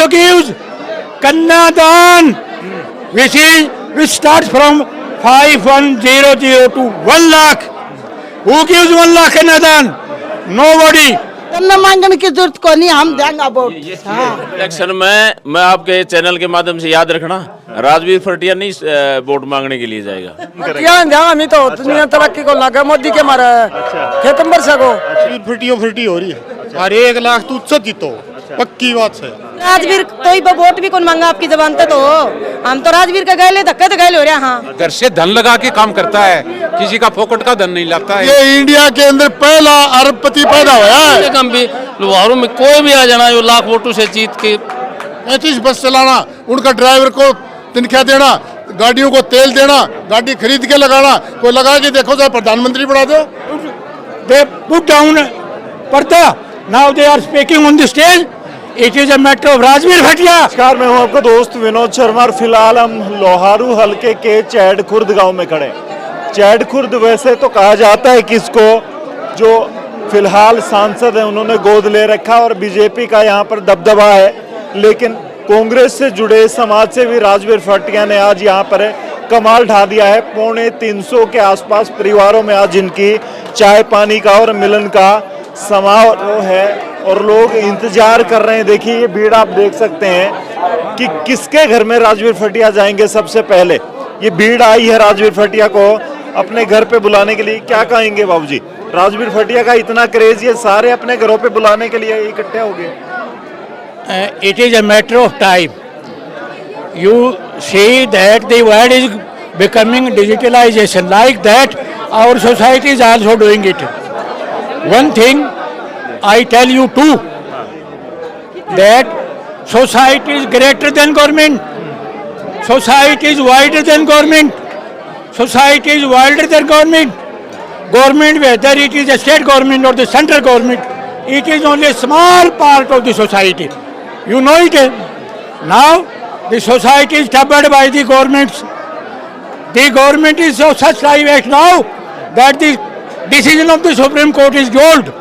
also gives Kanyadan, which starts from 5100 to 1 lakh. Who gives 1 lakh Kanyadan? Nobody. कन्ना मांगने की जरूरत को नहीं, हम देंगे अबाउट। इलेक्शन में मैं आपके चैनल के माध्यम से याद रखना, राजवीर फटिया नहीं वोट मांगने के लिए जाएगा। हम तो दुनिया तरक्की को लगा मोदी के मारा खेतम वर्षा को फटी हो रही है। अरे 1 लाख तू सब जीतो, पक्की बात है। राजवीर तो ही वोट भी कौन मांगा आपकी जबान पे, तो हम तो राजवीर का गए धक्के तो गए हो रहे। हाँ, घर से धन लगा के काम करता है, किसी का फोकट का धन नहीं लाता है। ये इंडिया के अंदर पहला अरबपति पैदा हुआ है। कम भी लोहारों में कोई भी आ जाना जो लाख वोटों से जीत के 35 बस चलाना, उनका ड्राइवर को तनख्वाह देना, गाड़ियों को तेल देना, गाड़ी खरीद के लगाना, कोई लगा के देखो चाहे प्रधानमंत्री बना दो। They put down Parda. Now they are speaking on the stage. It is a matter of Rajveer Bhatia. नमस्कार, मैं हूं आपका दोस्त विनोद शर्मा और फिलहाल हम लोहारू हलके के चैड खुर्द गांव में खड़े हैं। चैड खुर्द वैसे तो कहा जाता है कि इसको जो फिलहाल सांसद हैं उन्होंने गोद ले रखा और बीजेपी का यहां पर दबदबा है, लेकिन कांग्रेस से जुड़े समाज से भी राजवीर फटिया ने आज यहां पर कमाल ढा दिया है। 350 के आसपास परिवारों में आज इनकी चाय पानी का और मिलन का समारोह है और लोग इंतजार कर रहे हैं। देखिए ये भीड़ आप देख सकते हैं कि किसके घर में राजवीर फटिया जाएंगे सबसे पहले। ये भीड़ आई है राजवीर फटिया को अपने घर पे बुलाने के लिए। क्या कहेंगे बाबूजी, राजवीर फटिया का इतना क्रेज, ये सारे अपने घरों पे बुलाने के लिए इकट्ठे हो गए? It is a matter of time. You see that the world is becoming digitalization. Like that, our society is also doing it. One thing I tell you too, that society is greater than government. Society is wider than government. Society is wilder than government. Government, whether it is a state government or the central government, it is only a small part of the society. You know it. Now, the society is troubled by the governments. The government is of such life as now that the decision of the Supreme Court is gold.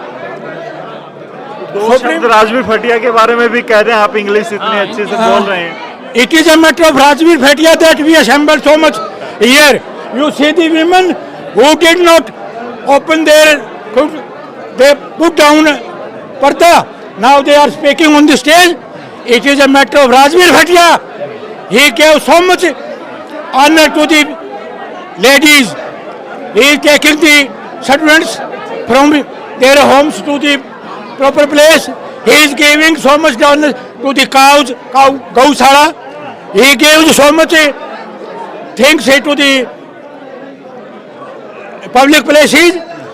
Rajveer फटिया के बारे में भी कह रहे हैं, आप English इतनी अच्छे से बोल रहे हैं। It is a matter of Rajveer Bhatia that we assembled so much here. You see the women who did not open their, they put down Parda. Now they are speaking on the stage. It is a matter of Rajveer Bhatia. He gave so much honor to the ladies. He is taking the servants from their homes to the proper place. He is giving so much honor to the cows, Gaushala. He gives so much things to the public places.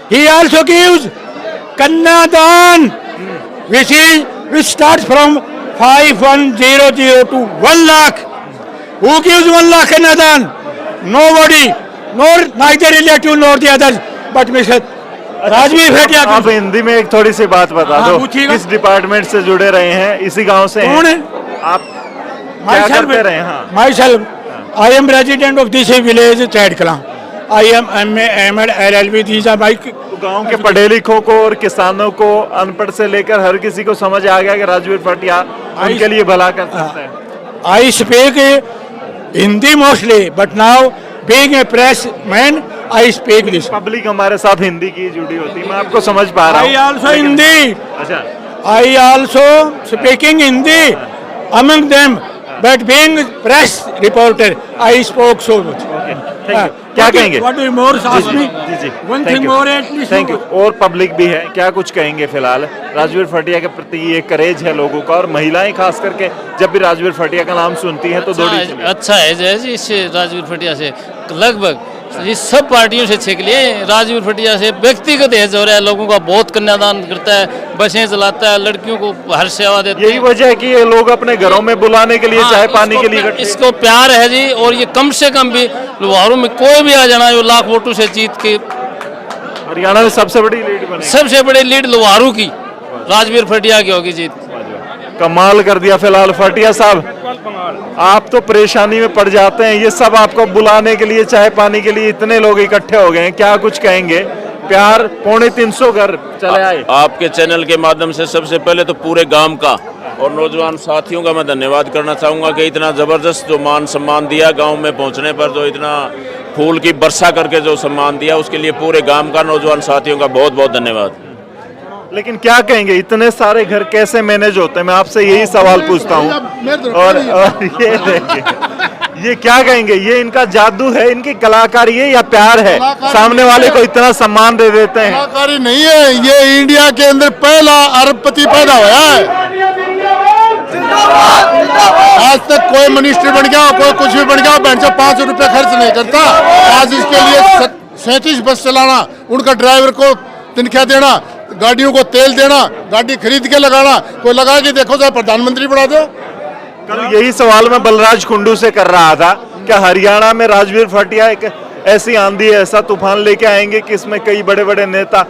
He also gives Kanyadan, which starts from 5100 to 1 lakh. Who gives 1 lakh Kanyadan? Nobody, neither relative nor the others, but Mr. Rajveer Bhatia. आप हिंदी में एक थोड़ी सी बात बता दो, किस department से जुड़े रहे हैं, इसी गांव से हैं आप? क्या करते रहे? हाँ, myself, I am resident of this village, Chad Klan. I am MA, LLB. These are my. गांव के पढ़े लिखों को और किसानों को, अनपढ़ से लेकर हर किसी को समझ आ गया कि राजवीर फटिया उनके लिए भला कर सकता है। I speak Hindi mostly, but now being a press man, I speak this. Public हमारे साथ हिंदी की जुड़ी होती है, मैं आपको समझ पा रहा हूँ। I also Hindi. अच्छा, I also speaking Hindi among them, but being press reporter, I spoke so much. क्या कहेंगे? What do you more ask me? जी, One thing more at least. Thank you. और पब्लिक भी है, क्या कुछ कहेंगे? फिलहाल राजवीर फटिया के प्रति ये करेज है लोगों का, और महिलाएं खास करके जब भी राजवीर फटिया का नाम सुनती हैं तो दौड़ी चली। अच्छा है जय जी, इससे राजवीर फटिया से लगभग इस सब पार्टियों से छेक लिए। राजवीर फटिया से व्यक्तिगत एज हो रहा है, लोगों का बहुत कन्यादान करता है, बसें चलाता है, लड़कियों को हर सेवा देता है। यही वजह है कि ये लोग अपने घरों में बुलाने के लिए, चाय पानी के लिए इसको प्यार है जी। और ये कम से कम भी लोहारों में कोई भी आ जाना जो लाख वोटों से जीत के हरियाणा में सबसे बड़ी लीड बनी, सबसे बड़ी लीड लोहारू की राजवीर फटिया की होगी जीत। कमाल कर दिया। फिलहाल फटिया साहब, आप तो परेशानी में पड़ जाते हैं, ये सब आपको बुलाने के लिए, चाय पानी के लिए इतने लोग इकट्ठे हो गए हैं, क्या कुछ कहेंगे? प्यार 350 घर चले आए। आपके चैनल के माध्यम से सबसे पहले तो पूरे गांव का और नौजवान साथियों का मैं धन्यवाद करना चाहूँगा कि इतना ज़बरदस्त जो मान सम्मान दिया गांव में पहुंचने पर, जो इतना फूल की वर्षा करके जो सम्मान दिया, उसके लिए पूरे गांव का नौजवान साथियों का बहुत बहुत धन्यवाद। लेकिन क्या कहेंगे, इतने सारे घर कैसे मैनेज होते हैं? मैं आपसे यही सवाल पूछता हूँ। और ये देखिए, ये क्या कहेंगे, ये इनका जादू है, इनकी कलाकारी है या प्यार है? सामने वाले को इतना सम्मान दे देते हैं। कलाकारी नहीं है, ये इंडिया के अंदर पहला अरबपति पैदा हुआ है। आज तक कोई मिनिस्टर बन गया, कोई कुछ भी बन गया, 500 रुपये खर्च नहीं करता। आज इसके लिए 37 बस चलाना, उनका ड्राइवर को तनख्वाह देना, गाड़ियों को तेल देना, गाड़ी खरीद के लगाना, कोई लगा के देखो चाहे प्रधानमंत्री बना दो। कल यही सवाल मैं बलराज कुंडू से कर रहा था कि हरियाणा में राजवीर भाटिया एक ऐसी आंधी, ऐसा तूफान लेके आएंगे कि इसमें कई बड़े बड़े नेता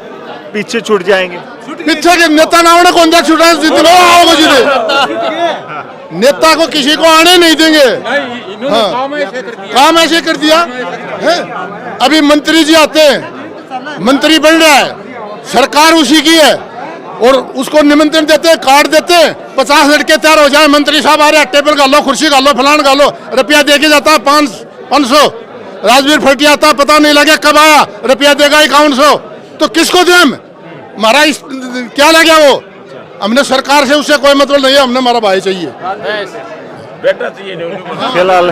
पीछे छूट जाएंगे। पीछे के नेता ना होने कौन सा छुटा जितने आओगे जितने नेता को किसी को आने नहीं देंगे। हाँ, काम ऐसे कर दिया है। अभी मंत्री जी आते हैं, मंत्री बन रहा है, सरकार उसी की है और उसको निमंत्रण देते हैं, कार्ड देते हैं, 50 लड़के तैयार हो जाए, मंत्री साहब आ रहे हैं, टेबल गालो, कुर्सी गालो, फलान गालो, रुपया दे के जाता है 500। राजवीर भाटिया आता, पता नहीं लगे कब आया, रुपया देगा 5100। तो किसको दें हम? हमारा क्या लगे वो? हमने सरकार से उससे कोई मतलब नहीं है, हमने हमारा भाई चाहिए। बेटा चाहिए। फिलहाल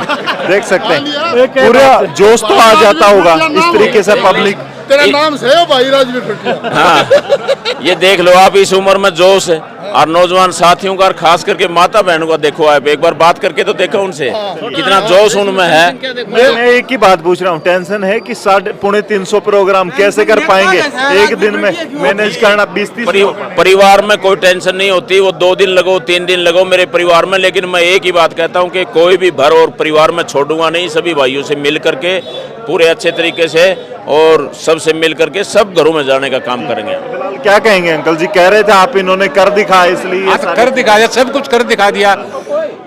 देख सकते हैं पूरा जोश तो आ जाता होगा इस तरीके से पब्लिक। तेरा नाम से हो भाई राजवीर भाटिया। हाँ, ये देख लो आप, इस उम्र में जोश है और नौजवान साथियों का और खास करके माता बहनों का देखो, आप एक बार बात करके तो देखो उनसे कितना जोश उनमें है। मैं एक ही बात पूछ रहा हूँ, टेंशन है कि 350 प्रोग्राम कैसे कर पाएंगे एक दिन में मैनेज करना? 20-30 परिवार में कोई टेंशन नहीं होती, वो 2 दिन लगो 3 दिन लगो मेरे परिवार में, लेकिन मैं एक ही बात कहता हूँ कि कोई भी घर और परिवार में छोड़ूंगा नहीं। सभी भाइयों से मिल करके पूरे अच्छे तरीके से और सबसे मिल करके सब घरों में जाने का काम करेंगे। क्या कहेंगे अंकल जी? कह रहे थे आप इन्होंने कर दिखाया, इसलिए कर दिखाया, सब कुछ कर दिखा दिया।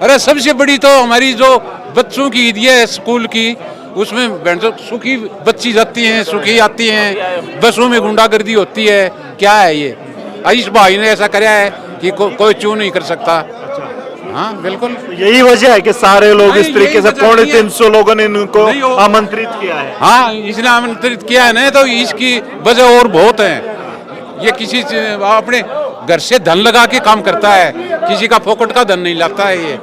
अरे सबसे बड़ी तो हमारी जो बच्चों की ईद है स्कूल की, उसमें सुखी बच्ची जाती हैं, सुखी आती हैं, बसों में गुंडागर्दी होती है। क्या है ये? आयुष भाई ने ऐसा कराया है कि कोई चू नहीं कर सकता। हाँ बिल्कुल, यही वजह है कि सारे लोग इस तरीके से 350 लोगों ने इनको आमंत्रित किया है। हाँ, इसने आमंत्रित किया है ना, तो इसकी वजह और बहुत है। ये किसी अपने घर से धन लगा के काम करता है, किसी का फोकट का धन नहीं लगता है। ये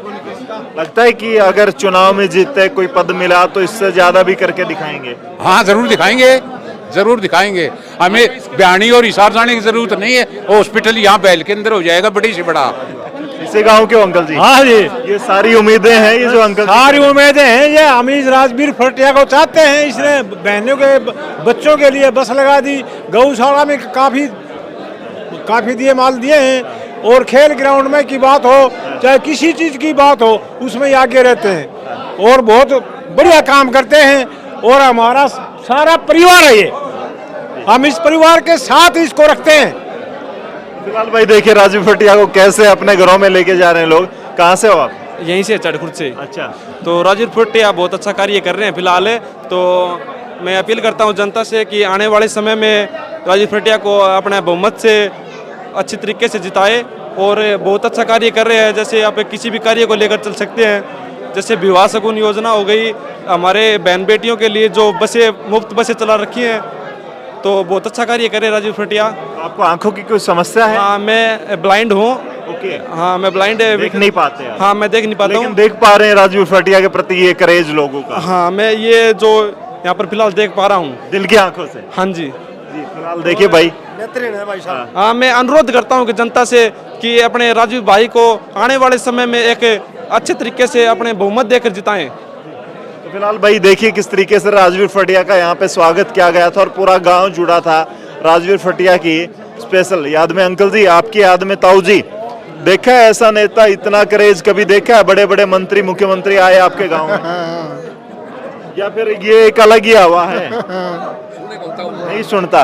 लगता है कि अगर चुनाव में जीते, कोई पद मिला, तो इससे ज्यादा भी करके दिखाएंगे। हाँ जरूर दिखाएंगे, जरूर दिखाएंगे। हमें बयानी और हिसार जाने की जरूरत नहीं है, हॉस्पिटल यहाँ बैल के अंदर हो जाएगा, बड़ी से बड़ा। इसी गांव के अंकल जी? हाँ जी, ये सारी उम्मीदें हैं, ये जो अंकल सारी उम्मीदें हैं। ये हम इस राजवीर भाटिया को चाहते हैं। इसने बहनों के बच्चों के लिए बस लगा दी, गौशाला में काफी दिए माल दिए हैं, और खेल ग्राउंड में की बात हो, चाहे किसी चीज की बात हो, उसमें आगे रहते हैं और बहुत बढ़िया काम करते हैं। और हमारा सारा परिवार है ये, हम इस परिवार के साथ इसको रखते हैं। फिलहाल भाई देखिए राजवीर भाटिया को कैसे अपने घरों में लेके जा रहे हैं लोग। कहाँ से हो आप? यहीं से, चढ़खुर्द से। अच्छा, तो राजवीर भाटिया बहुत अच्छा कार्य कर रहे हैं फिलहाल। तो मैं अपील करता हूं जनता से कि आने वाले समय में राजवीर भाटिया को अपने बहुमत से अच्छी तरीके से जिताए, और बहुत अच्छा कार्य कर रहे हैं। जैसे आप किसी भी कार्य को लेकर चल सकते हैं, जैसे विवाह शगुन योजना हो गई, हमारे बहन बेटियों के लिए जो बसें, मुफ्त बसें चला रखी हैं, तो बहुत अच्छा कार्य करे राजवीर भाटिया। आपको आंखों की कोई समस्या है? हाँ, मैं ब्लाइंड हूँ। ओके, हाँ मैं ब्लाइंड, देख नहीं पाते हैं। हाँ मैं देख नहीं पाता हूँ। देख पा रहे हैं राजवीर भाटिया के प्रति ये क्रेज लोगों का? हाँ, मैं ये जो यहाँ पर फिलहाल देख पा रहा हूँ दिल की आंखों से। हाँ जी, फिलहाल देखिए भाई, हाँ मैं अनुरोध करता हूँ कि जनता से कि अपने राजवीर भाई को आने वाले समय में एक अच्छे तरीके से अपने बहुमत देकर जिताएं। तो फिलहाल भाई देखिए किस तरीके से राजवीर भाटिया का यहाँ पे स्वागत किया गया था और पूरा गांव जुड़ा था राजवीर भाटिया की स्पेशल याद में। अंकल जी, आपकी याद में ताऊ जी, देखा है ऐसा नेता, इतना क्रेज कभी देखा है? बड़े बड़े मंत्री, मुख्यमंत्री आए आपके गांव में, या फिर ये एक अलग ही हवा है? नहीं सुनता।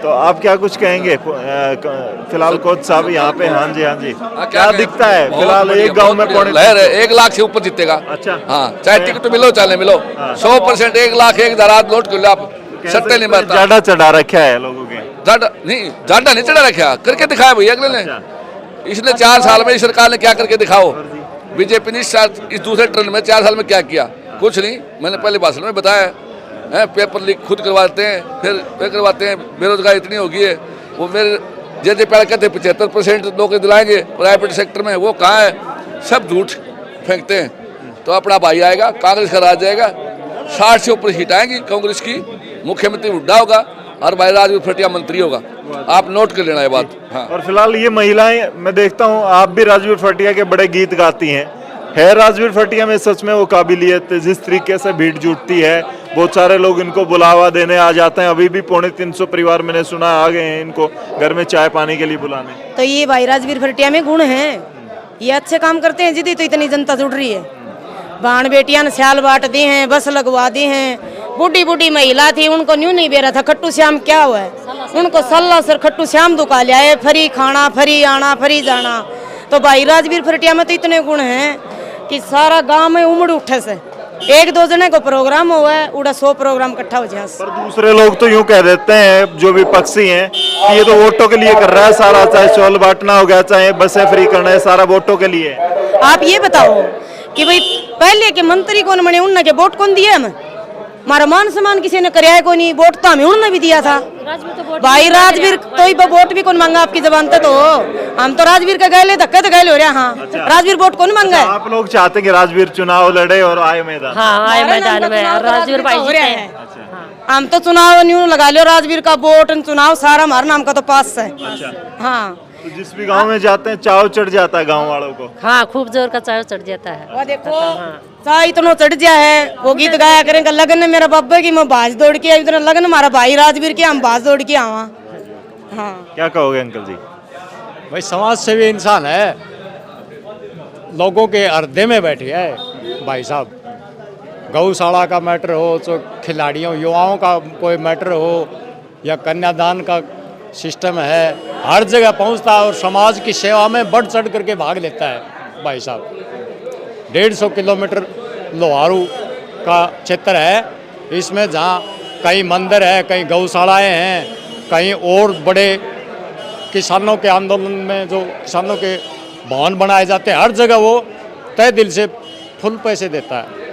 तो आप क्या कुछ कहेंगे? फिलहाल कोच साहब यहाँ पे। हाँ जी, हाँ जी, क्या दिखता है फिलहाल एक गांव में? लहर है, 1 लाख से ऊपर जीतेगा। अच्छा, हाँ, चाहे टिकट मिलो चाहे मिलो, 100%, 1 लाख एक दराज नोट कर लो आप। सट्टे नहीं मारता। ज्यादा चढ़ा रखा है लोगों के। जाडा नहीं चढ़ा रखा, करके दिखाया भैया अगले ने। इसने 4 साल में इस सरकार ने क्या करके दिखाओ। बीजेपी ने इस दूसरे टर्न में 4 साल में क्या किया? कुछ नहीं। मैंने पहले भाषण में बताया है, पेपर लीक खुद करवाते हैं, फिर करवाते हैं। बेरोजगारी इतनी हो गई है, वो मेरे जैसे पहले कहते 75% नौकरी दिलाएंगे प्राइवेट सेक्टर में, वो कहाँ है? सब झूठ फेंकते हैं। तो अपना भाई आएगा, कांग्रेस का राज जाएगा, 60 से ऊपर सीट आएंगी कांग्रेस की, मुख्यमंत्री हुड्डा होगा और भाई राजवीर फटिया मंत्री होगा। आप नोट कर लेना ये बात। हाँ। और फिलहाल ये महिलाएं, मैं देखता हूँ आप भी राजवीर फटिया के बड़े गीत गाती हैं। है राजवीर फटिया में सच में वो काबिलियत? जिस तरीके से भीड़ जुटती है, बहुत सारे लोग इनको बुलावा देने आ जाते हैं। अभी भी 350 परिवार मैंने सुना आ गए हैं इनको घर में चाय पानी के लिए बुलाने। तो ये भाई राजवीर फटिया में गुण है, ये अच्छे काम करते हैं जिदी तो इतनी जनता जुड़ रही है। बाण बेटियां ने स्याल बांट दी हैं, बस लगवा दी हैं। बूढ़ी बूढ़ी महिला थी, उनको न्यू नहीं बेरा था। खट्टू श्याम क्या हुआ है, उनको सल्ला सर खट्टू श्याम दुका लिया है। फ्री खाना, फ्री आना, फ्री जाना। तो भाई राजवीर फटिया में तो इतने गुण हैं कि सारा गांव में उमड़ उठे से 1-2 जने को प्रोग्राम हुआ है, उड़ा 100 प्रोग्राम इकट्ठा हो जाए। पर दूसरे लोग तो यूं कह देते हैं, जो विपक्षी हैं, कि ये तो वोटों के लिए कर रहा है सारा, चाहे चौल बांटना हो गया, चाहे बसें फ्री करना है, सारा वोटों के लिए। आप ये बताओ कि भाई पहले के मंत्री कौन बने, उनने के वोट कौन दिया? हमें हमारा मान सम्मान किसी ने कराया को नहीं, वोट तो हमें उन्होंने भी दिया था। भाई राजवीर तो वोट भी कौन मांगा आपकी जबान पे? तो हम तो राजवीर के गए धक्के तो गए हो रहे। हाँ, राजवीर वोट कौन मांगा है? आप लोग चाहते कि राजवीर चुनाव लड़े और आए मैदान? हाँ, आए मैदान में राजवीर भाई जीते हैं। हम तो चुनाव न्यू लगा लो, राजवीर का वोट चुनाव सारा हमारे नाम का तो पास है। हाँ, तो जिस भी गांव में जाते हैं चाव चढ़ जाता है गांव वालों को। हाँ, खूब जोर का चाव चढ़ जाता है। वो देखो चाह इतना चढ़ गया है, वो गीत गाया करेंगे लगन में मेरा बब्बे की, मैं भाज दौड़ के इतना लगन हमारा भाई राजवीर की, हम भाज दौड़ के आवा। हाँ, क्या कहोगे अंकल जी? भाई समाज सेवी इंसान है, लोगों के हृदय में बैठे है भाई साहब। गौशाला का मैटर हो, तो खिलाड़ियों युवाओं का कोई मैटर हो, या कन्यादान का सिस्टम है, हर जगह पहुंचता है और समाज की सेवा में बढ़ चढ़ करके भाग लेता है भाई साहब। 150 किलोमीटर लोहारू का क्षेत्र है, इसमें जहाँ कई मंदिर है, कई गौशालाएं हैं, कहीं और बड़े किसानों के आंदोलन में जो किसानों के भवन बनाए जाते हैं, हर जगह वो तय दिल से फुल पैसे देता है।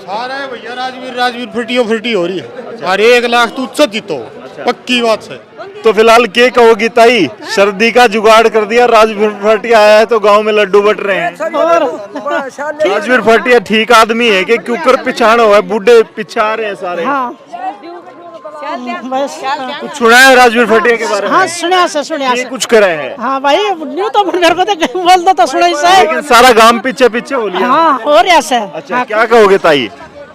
सारे भैया राजवीर फटी हो रही है। अरे 1 लाख तू जीतो, पक्की बात है। तो फिलहाल क्या कहोगी ताई? सर्दी का जुगाड़ कर दिया, राजवीर फटिया आया है तो गांव में लड्डू बट रहे हैं। राजवीर फटिया ठीक आदमी है कि क्योंकर पिछाड़ हुआ है, बूढ़े पिछा रहे हैं सारे। कुछ सुना है राजवीर फटिया के बारे में? हाँ, सुना ये कुछ करे हैं। हाँ भाई, न्यू तो मेरे को तो बोल दो तो सुना ही है। लेकिन सारा गांव पीछे पीछे हो लिया। हाँ, हो रहा है। अच्छा, क्या कहोगे ताई?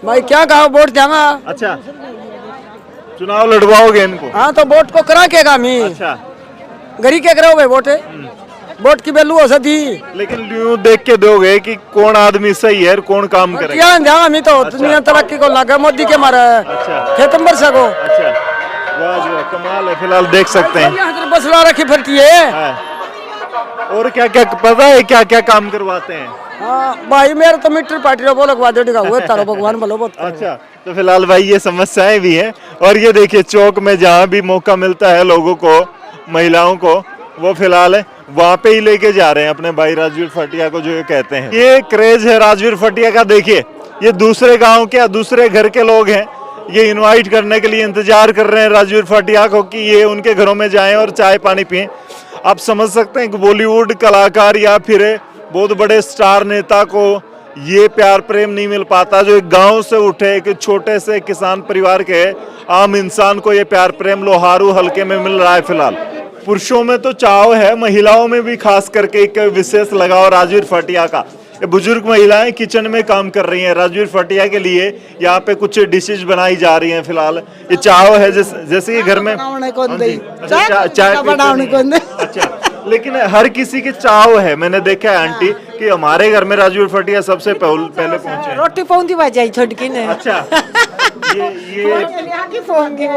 भाई क्या कहा, वोट देगा। अच्छा, चुनाव लड़वाओगे इनको? हाँ, तो वोट को करा के मी। अच्छा, गरीब क्या कराओगे वोट? वोट की वैल्यू हो सकती। लेकिन न्यू देख के दोगे कि कौन आदमी सही है और कौन काम करेगा? मी तो दुनिया तरक्की को लगा मोदी के मारा है। अच्छा, खेतम पर सको। अच्छा, वाह कमाल है। फिलहाल देख सकते हैं बस ला रखी फिरती है। और क्या क्या पता है, क्या क्या काम करवाते हैं? हाँ भाई, मेरे तो मीटर पार्टी रो बोलो हुए तारो भगवान बोलो बहुत। अच्छा, तो फिलहाल भाई ये समस्याएं भी हैं। और ये देखिए चौक में जहाँ भी मौका मिलता है लोगों को, महिलाओं को, वो फिलहाल वहाँ पे ही लेके जा रहे हैं अपने भाई राजवीर फटिया को, जो ये कहते हैं। ये क्रेज है राजवीर फटिया का। देखिए ये दूसरे गांव के, दूसरे घर के लोग हैं, ये इनवाइट करने के लिए इंतजार कर रहे हैं राजवीर फटिया को कि ये उनके घरों में जाएं और चाय पानी पिएं। आप समझ सकते हैं कि बॉलीवुड कलाकार या फिर बहुत बड़े स्टार नेता को ये प्यार प्रेम नहीं मिल पाता, जो एक गांव से उठे, एक छोटे से किसान परिवार के आम इंसान को ये प्यार प्रेम लोहारू हल्के में मिल रहा है। फिलहाल पुरुषों में तो चाव है, महिलाओं में भी खास करके एक विशेष लगाव राजवीर फटिया का। ये बुजुर्ग महिलाएं किचन में काम कर रही हैं राजवीर फटिया के लिए। यहाँ पे कुछ डिशेज बनाई जा रही हैं। फिलहाल ये चाव है, जैसे कि घर में चाय। अच्छा, लेकिन हर किसी की चाव है। मैंने देखा है आंटी कि हमारे घर में राजवीर फटिया सबसे पहले पहुंचे। रोटी पौंदी बाजाई छोटकी ने। अच्छा, ये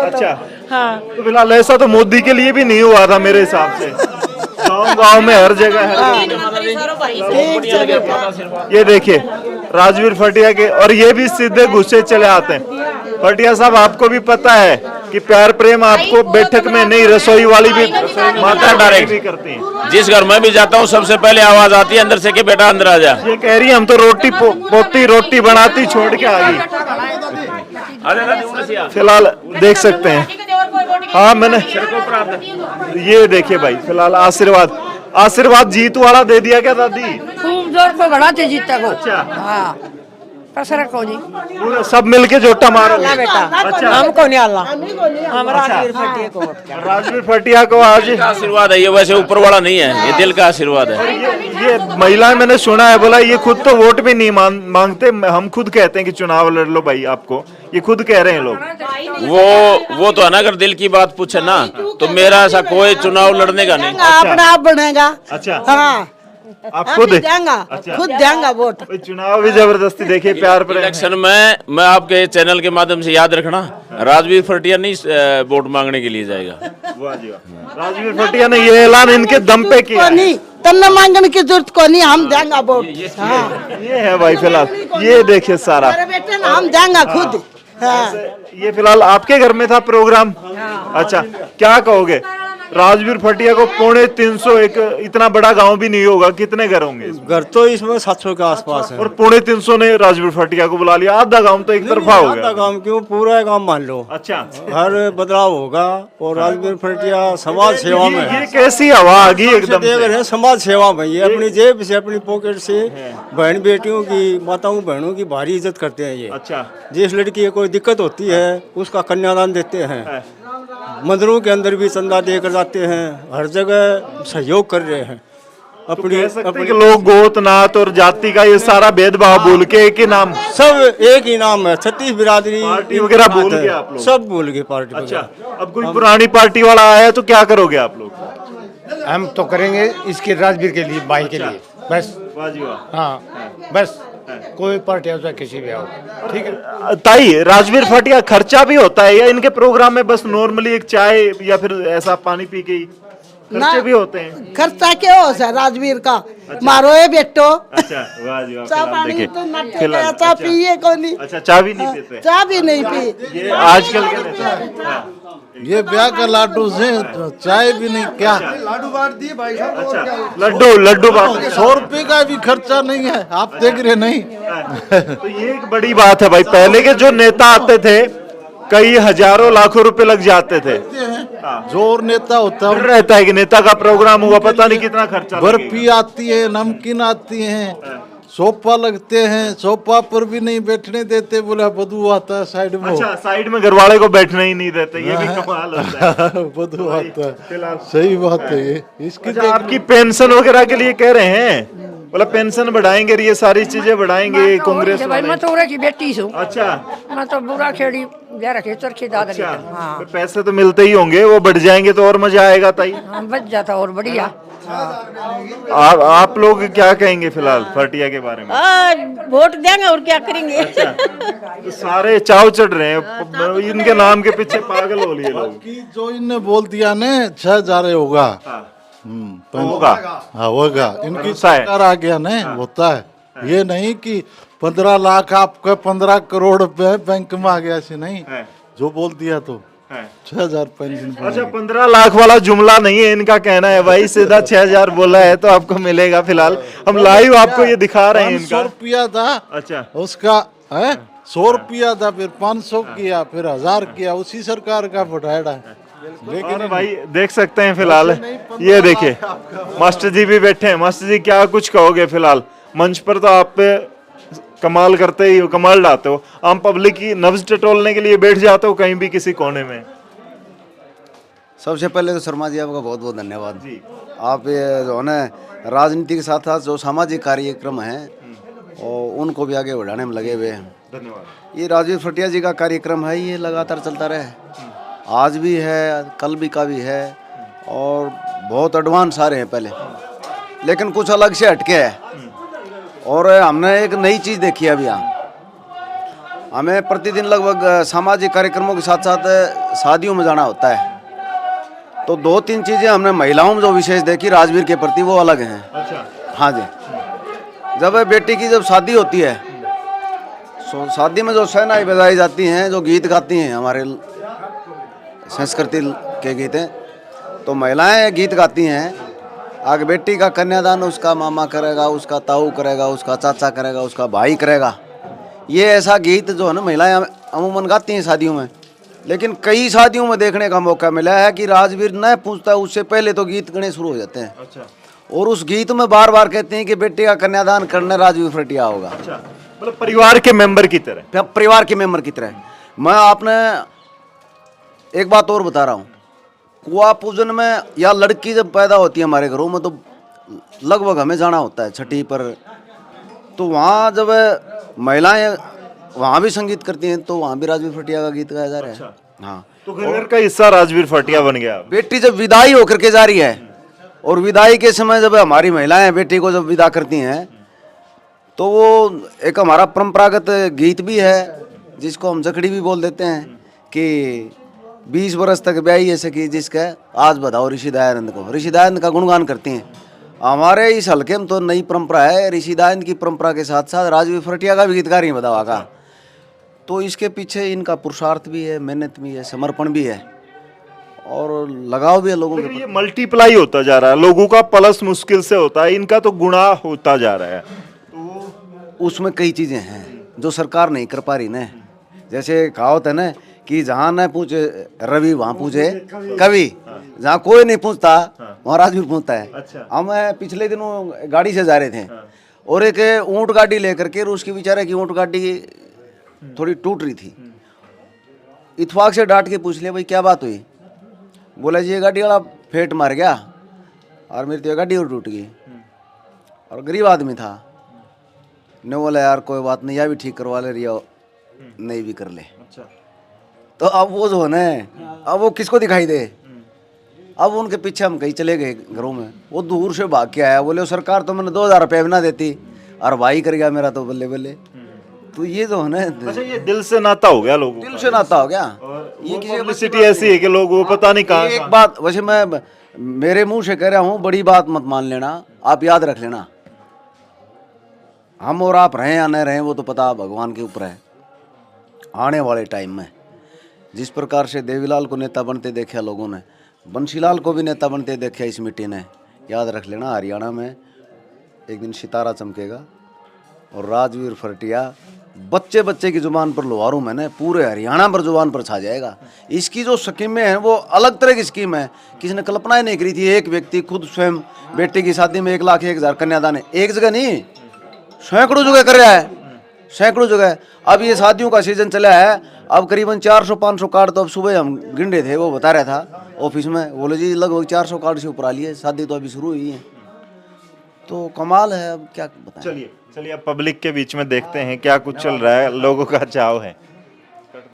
अच्छा। हाँ, तो फिलहाल ऐसा तो मोदी के लिए भी नहीं हुआ था मेरे हिसाब से। गांव में हर जगह है। ये देखिए राजवीर फटिया के, और ये भी सीधे गुस्से चले आते हैं। भटिया साहब, आपको भी पता है कि प्यार प्रेम आपको बैठक में नहीं, रसोई वाली भी माता डायरेक्ट भी करती हैं। जिस घर में भी जाता हूँ सबसे पहले आवाज आती है अंदर से कि बेटा अंदर आ जा। ये कह रही है हम तो रोटी पोती रोटी बनाती छोड़ के आ गई। फिलहाल देख सकते हैं, हाँ मैंने ये देखिए भाई, फिलहाल आशीर्वाद जीत वाला दे दिया क्या दादी? खूब जोर को बढ़ाते जीतता को। अच्छा, हाँ पसर को जी पूरा सब मिलके जोटा मारो बेटा। अच्छा, हमको नहीं आला, हमारा राजवीर फटिया को राजवीर फटिया को आज आशीर्वाद है ये, वैसे ऊपर वाला नहीं है, ये दिल का आशीर्वाद है। ये महिलाएं मैंने सुना है, बोला ये खुद तो वोट भी नहीं मांगते, हम खुद कहते हैं कि चुनाव लड़ लो भाई आपको, ये खुद कह रहे हैं लोग। वो तो है ना, अगर दिल की बात पूछे ना तो मेरा ऐसा कोई चुनाव लड़ने का नहीं। अपना आप बनेगा। अच्छा, हाँ आप खुद देंगा, खुद देंगा वोट। चुनाव भी जबरदस्ती देखिए, प्यार प्रेम। इलेक्शन में मैं आपके चैनल के माध्यम से याद रखना, राजवीर फटिया नहीं वोट मांगने के लिए जाएगा। वाह जी वाह। राजवीर फटिया ने ये ऐलान इनके दम पे किया। नहीं तन्ना मांगने की जरूरत को नहीं, हम देंगे वोट। ये है भाई, फिलहाल ये देखिए सारा, बेटे ना हम देंगे खुद। हाँ। ये फिलहाल आपके घर में था प्रोग्राम? अच्छा, क्या कहोगे? राजवीर फटिया को 350, एक इतना बड़ा गांव भी नहीं होगा, कितने घर होंगे? घर तो इसमें 700 के आसपास है। और 350 ने राजवीर फटिया को बुला लिया, आधा गांव तो एक तरफा हो गया। आधा गांव क्यों, पूरा गांव मान लो। अच्छा, हर बदलाव होगा और राजवीर फटिया समाज सेवा में ये कैसी हवा आ गई एकदम देख रहे हैं, समाज सेवा में ये अपनी जेब से, अपनी पॉकेट से बहन बेटियों की, माताओं बहनों की भारी इज्जत करते हैं ये। अच्छा, जिस लड़की को कोई दिक्कत होती है उसका कन्यादान देते हैं, मंदिरों के अंदर भी चंदा देकर जाते हैं, हर जगह सहयोग कर रहे हैं। अपनी लोग गोत नात और जाति का ये सारा भेदभाव भूल के एक ही नाम, सब एक ही नाम है, छत्तीस बिरादरी पार्टी वगैरह भूल गए आप लोग? सब भूल गए पार्टी। अच्छा, अब कोई पुरानी पार्टी वाला आया तो क्या करोगे आप लोग? हम तो करेंगे इसके राजवीर के लिए, भाई के लिए बस। वाह जी वाह। हाँ बस, कोई पार्टी हो चाहे किसी भी आओ, ठीक है। ताई, राजवीर फटिया खर्चा भी होता है या इनके प्रोग्राम में बस नॉर्मली एक चाय या फिर ऐसा पानी पी के ही खर्चे भी होते हैं? खर्चा क्या हो सर राजवीर का? मारो ये बेटो। अच्छा, वाह जी वाह। चाय पानी तो नट्टे चाय पिए को नहीं। अच्छा, चाय भी नहीं पीते? चाय भी नहीं पी। ये आजकल के नेता, ये ब्याह का लाडू से चाय भी नहीं, क्या लाडू बांट दिए भाई साहब। अच्छा, लड्डू बांट। 100 रुपए का भी खर्चा नहीं है, आप देख रहे नहीं। तो ये एक बड़ी बात है भाई, पहले के जो नेता आते थे कई हजारों लाखों रुपए लग जाते थे। जोर नेता होता है, रहता है कि नेता का प्रोग्राम हुआ, पता नहीं कितना खर्चा बर्फी आती है, नमकीन आती है, सोफा लगते हैं, सोफा पर भी नहीं बैठने देते, बोला बदबू आता है साइड में। अच्छा, साइड में घर वाले को बैठने ही नहीं देते, ये भी कमाल होता है। बदबू आता है, सही बात है ये। इसकी अच्छा, आपकी पेंशन वगैरह के लिए कह रहे हैं, बोला पेंशन बढ़ाएंगे, ये सारी चीजें बढ़ाएंगे कांग्रेस वाले। मैं तो की बेटी हूँ। अच्छा, मैं तो बुरा खेड़ी रखे चरखी दादा। अच्छा, हाँ तो पैसे तो मिलते ही होंगे, वो बढ़ जाएंगे तो और मजा आएगा ताई। बच जाता और बढ़िया। आप लोग क्या कहेंगे फिलहाल फटिया के बारे में? वोट देंगे और क्या करेंगे। तो सारे चाव चढ़ रहे हैं, इनके नाम के पीछे पागल हो लिए लोग। जो इनने बोल दिया ने 6000 होगा, होगा, हाँ होगा, इनकी होता है। सरकार आ गया ने, होता है। ये नहीं कि 15 लाख आपका 15 करोड़ रुपए बैंक में आ गया, ऐसे नहीं, जो बोल दिया तो 6000 पेंशन। अच्छा, 15 लाख वाला जुमला नहीं है इनका, कहना है भाई सीधा 6000 बोला है तो आपको मिलेगा। फिलहाल हम लाइव आपको ये दिखा रहे हैं। 100 रुपया था, अच्छा, उसका है 100 रुपया था, फिर 500 किया, फिर 1000 किया, उसी सरकार का बढ़ाया है। लेकिन भाई देख सकते हैं फिलहाल, ये देखिए मास्टर जी भी बैठे हैं। मास्टर जी क्या कुछ कहोगे? फिलहाल मंच पर तो आप पे कमाल करते ही हो, कमाल डालते हो, आम पब्लिक की नब्ज टटोलने के लिए बैठ जाते हो कहीं भी किसी कोने में। सबसे पहले तो शर्मा जी आपका बहुत बहुत धन्यवाद जी। आप ये जो है राजनीति के साथ साथ जो सामाजिक कार्यक्रम हैं और उनको भी आगे बढ़ाने में लगे हुए हैं। धन्यवाद। ये राजवीर फटिया जी का कार्यक्रम है, ये लगातार चलता रहे, आज भी है, कल भी का भी है और बहुत एडवांस आ रहे हैं पहले, लेकिन कुछ अलग से हटके है। और हमने एक नई चीज़ देखी है अभी यहाँ, हमें प्रतिदिन लगभग सामाजिक कार्यक्रमों के साथ साथ शादियों में जाना होता है, तो 2-3 चीज़ें हमने महिलाओं में जो विशेष देखी राजवीर के प्रति वो अलग हैं। अच्छा, हाँ जी, जब बेटी की जब शादी होती है शादी में जो शहनाई बजाई जाती हैं, जो गीत गाती हैं, हमारे संस्कृति के गीत हैं, तो महिलाएं गीत गाती हैं। आगे बेटी का कन्यादान उसका मामा करेगा, उसका ताऊ करेगा, उसका चाचा करेगा, उसका भाई करेगा। ये ऐसा गीत जो है ना महिलाएं अमूमन गाती हैं शादियों में। लेकिन कई शादियों में देखने का मौका मिला है कि राजवीर न पूछता, उससे पहले तो गीत गाने शुरू हो जाते हैं। अच्छा। और उस गीत में बार बार कहते हैं कि बेटी का कन्यादान करना राजवीर फटिया होगा। अच्छा, मतलब परिवार के मेंबर की तरह। परिवार के मेंबर की तरह। मैं आपने एक बात और बता रहा हूँ, कुआ पूजन में या लड़की जब पैदा होती है हमारे घरों में तो लगभग हमें जाना होता है छठी पर। तो वहाँ जब महिलाएं वहाँ भी संगीत करती हैं तो वहाँ भी राजवीर फटिया का गीत गाया जा रहा है। अच्छा। हाँ, तो घर का हिस्सा राजवीर फटिया बन गया। बेटी जब विदाई होकर के जा रही है और विदाई के समय जब हमारी महिलाएं बेटी को जब विदा करती हैं तो वो एक हमारा परंपरागत गीत भी है जिसको हम जकड़ी भी बोल देते हैं कि 20 वर्ष तक ब्याही ऐसे की जिसका आज बताओ ऋषि दयानंद को। ऋषि दयानंद का गुणगान करती हैं। हमारे इस हल्के में तो नई परंपरा है, ऋषि दयानंद की परंपरा के साथ साथ राजवीर फटिया का भी गीत गा रही है बतावा का। तो इसके पीछे इनका पुरुषार्थ भी है, मेहनत भी है, समर्पण भी है और लगाव भी है लोगों के। ये मल्टीप्लाई होता जा रहा है, लोगों का प्लस मुश्किल से होता है, इनका तो गुणा होता जा रहा है। तो उसमें कई चीजें हैं जो सरकार नहीं कर पा रही ना। जैसे कहावत है ना कि जहाँ न पूछे रवि वहाँ पूछे कवि, जहाँ कोई नहीं पूछता वहाँ राजवीर पूछता है। अच्छा। हम पिछले दिनों गाड़ी से जा रहे थे और एक ऊँट गाड़ी लेकर के उसकी बेचारे की ऊँट गाड़ी थोड़ी टूट रही थी। इत्फाक से डांट के पूछ लिया भाई क्या बात हुई? बोला जी ये गाड़ी वाला फेट मार गया और मेरी तो गाड़ी और टूट गई। और गरीब आदमी था ने बोला यार कोई बात नहीं, या भी ठीक करवा ले रिया नहीं भी कर ले। अच्छा। तो अब वो जो है ना अब वो किसको दिखाई दे? अब उनके पीछे हम कहीं चले गए घरों में, वो दूर से भाग के आया। बोले सरकार तो मैंने 2000 रुपये भी ना देती और भाई कर गया मेरा तो बल्ले बल्ले। तो ये जो है ना, अच्छा ये दिल से नाता हो गया लोगों दिल से नाता हो गया। ये पब्लिसिटी ऐसी है कि लोग वो पता नहीं कहाँ। एक बात वैसे मैं मेरे मुंह से कह रहा हूँ, बड़ी बात मत मान लेना, आप याद रख लेना। हम और आप रहें या न रहें वो तो पता भगवान के ऊपर है। आने वाले टाइम में जिस प्रकार से देवीलाल को नेता बनते देखा लोगों ने, बंशीलाल को भी नेता बनते देखा इस मिट्टी ने, याद रख लेना हरियाणा में एक दिन सितारा चमकेगा। और राजवीर फटिया बच्चे बच्चे की जुबान पर लोहारू में ने पूरे हरियाणा पर जुबान पर छा जाएगा। इसकी जो स्कीमें हैं वो अलग तरह की स्कीम है, किसी ने कल्पना ही नहीं करी थी। एक व्यक्ति खुद स्वयं बेटी की शादी में 1,01,000 कन्यादान है, एक जगह नहीं सैकड़ों जगह कर रहा है, सैकड़ों जगह। अब ये शादियों का सीजन चला है, अब करीबन 400-500 कार्ड तो अब सुबह हम गिन रहे थे, वो बता रहा था ऑफिस में। बोले जी लगभग 400 कार्ड से ऊपर आ लिए, शादी तो अभी शुरू हुई है। तो कमाल है, अब क्या बताएं। चलिए अब पब्लिक के बीच में देखते हैं क्या कुछ चल रहा है, लोगों का चाव है।